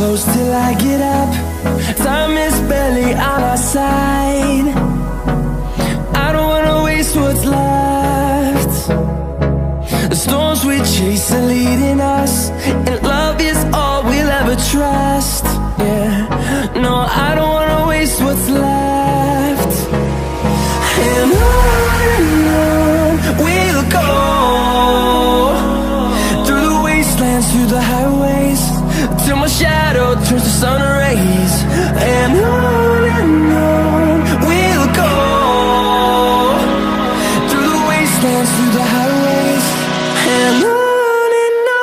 close till I get up. Time is barely on our side. I don't wanna waste what's left. The storms we chase are leading us, and love is all we'll ever trust. Yeah, no, I don't wanna waste what's left. And on we'll go, through the wastelands, through the highways, till my shadow turns to sun rays. And on we'll go, through the wastelands, through the highways, and on we'll go.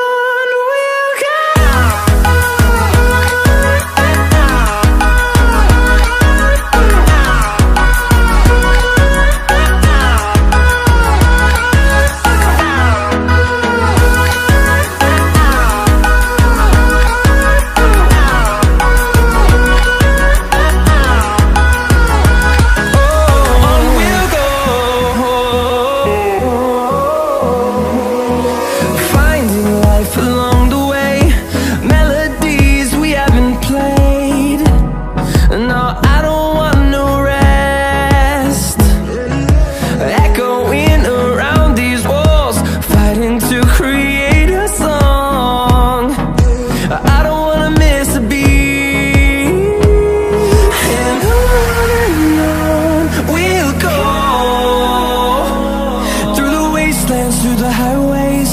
Through the highways,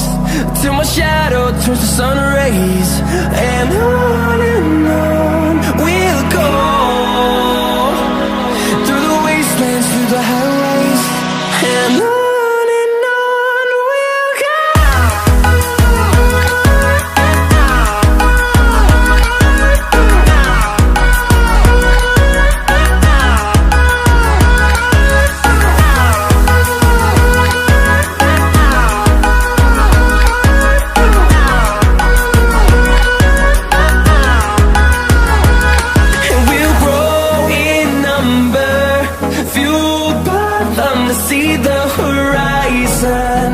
till my shadow turns to sun rays. And on we'll go, through the wastelands, through the highways, and on we'll go. See the horizon,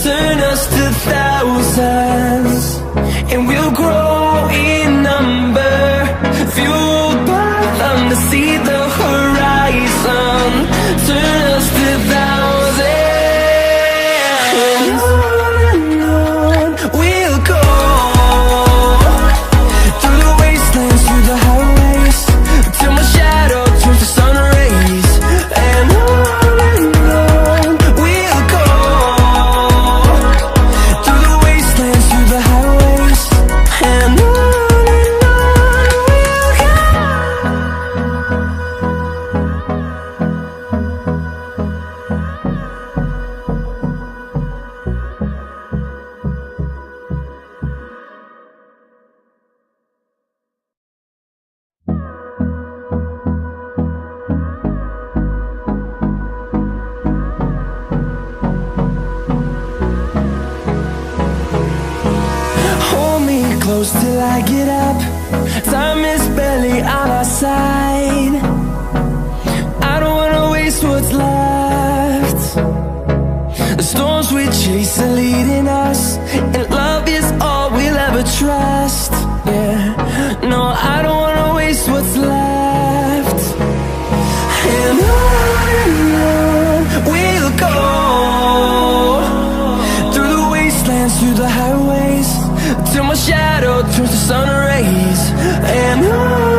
turn us to thousands, and we'll grow in number, fueled by them. To see the horizon, turn us to thousands, and on we'll go, through the wastelands, through the highways, till my shadow turns to sun rays. And close till I get up. Time is barely on our side. I don't wanna waste what's left. The storms we chase are leading us, and love is all we'll ever trust. Yeah, no, I don't wanna waste what's left. And on we'll go, through the wastelands, through the highways, till my shadow turns to sun rays. And on